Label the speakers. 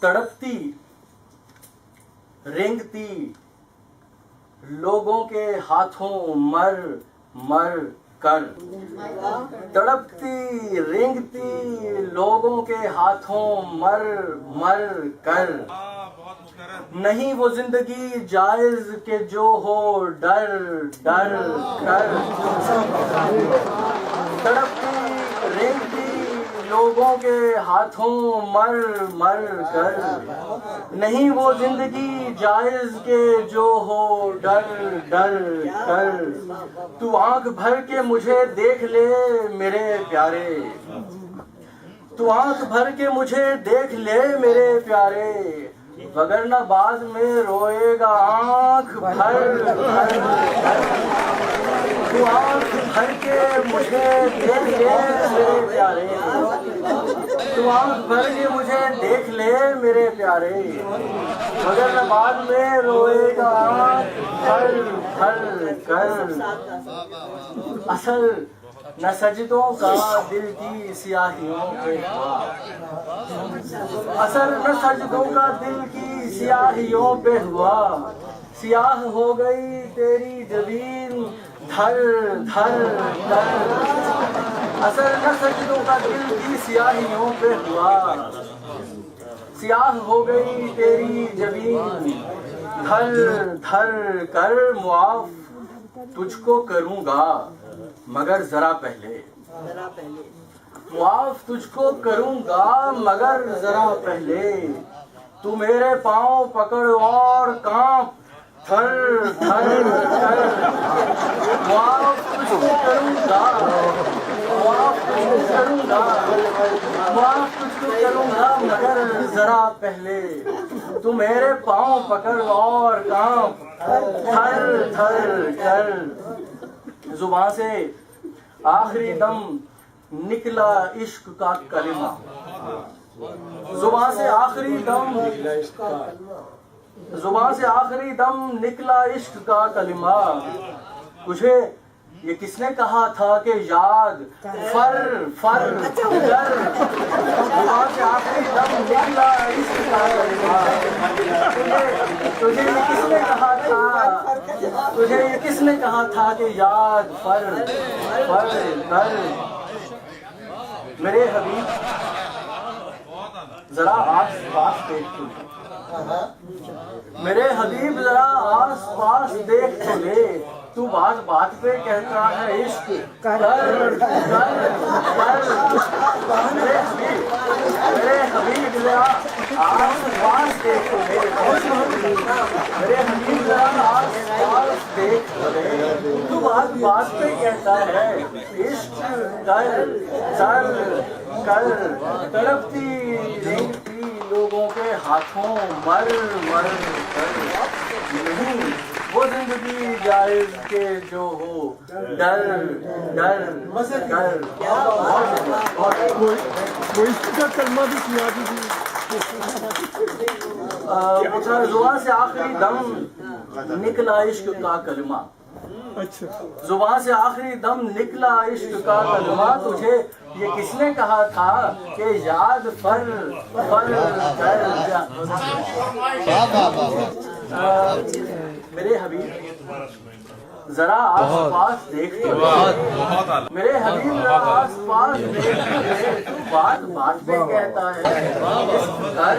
Speaker 1: तड़पती रेंगती लोगों के हाथों मर मर कर, तड़पती रेंगती लोगों के हाथों मर मर कर। नहीं वो जिंदगी जायज के जो हो डर डर कर। तड़पती रेंगती लोगों के हाथों मर मर कर। नहीं वो जिंदगी जायज के जो हो डर डर कर। तू आंख भर के मुझे देख ले मेरे प्यारे, तू आंख भर के मुझे देख ले मेरे प्यारे, वगरना बाद में रोएगा आंख भर भर। तू आंख भर के मुझे देख ले मेरे प्यारे, तू आंख भर के मुझे देख ले मेरे प्यारे, वगरना बाद में रोएगा आंख भर भर कर। असल न सजदों का दिल की सियाहियों पे हुआ, असल न सजदों का दिल की सियाहियों पे हुआ। सियाह हो गई तेरी जबीन धर धर धर। असल न सजदों का दिल की सियाहियों पे हुआ, सियाह हो गई तेरी जबीन धर धर कर। मुआफ तुझको करूंगा मगर जरा पहले, मुआफ तुझको करूंगा मगर जरा पहले। तू मेरे पांव पकड़ और कांप थर थर थर। मुआफ तुझको करूंगा, मुआफ तुझको करूंगा, मुआफ तुझको करूंगा मगर जरा पहले। तू मेरे पांव पकड़ और कांप थर थर थर। जुबान से आखिरी दम निकला इश्क का कलिमा, जुबान से आखिरी दम, जुबान से आखिरी दम निकला इश्क का कलिमा। तुझे ये किसने कहा था कि याद फर फर कर। जुबान से आखिरी दम निकला इश्क का कलिमा। तुझे ये किसने कहा था, तुझे ये किसने कहा था कि याद फर फर कर। मेरे हबीब जरा आस पास देख तू, मेरे हबीब जरा आस पास देख तो ले। तू बात बात पे कहता है इश्क कर कर कर। मेरे हबीब जरा आस पास देख तो ले, मेरे हबीब जरा आस पास देख तो ले। तू बात बात पे कहता है इश्क कर कर कर। तड़पती रेंगती लोगों के हाथों मर मर कर। नहीं वो जिंदगी जायज के जो हो डर डर कर।
Speaker 2: वो इसका कलमा भी सुना दीजिए।
Speaker 1: जुबान से आखिरी दम निकला इश्क का कलमा।
Speaker 2: अच्छा,
Speaker 1: जुबान से आखिरी दम निकला इश्क का कलमा। तुझे ये किसने कहा था कि याद फर फर कर जा। मेरे हबीब जरा आस पास देख तो ले, मेरे हबीब जरा आस पास देख तो ले। तू बात बात पे कहता है इश्क कर।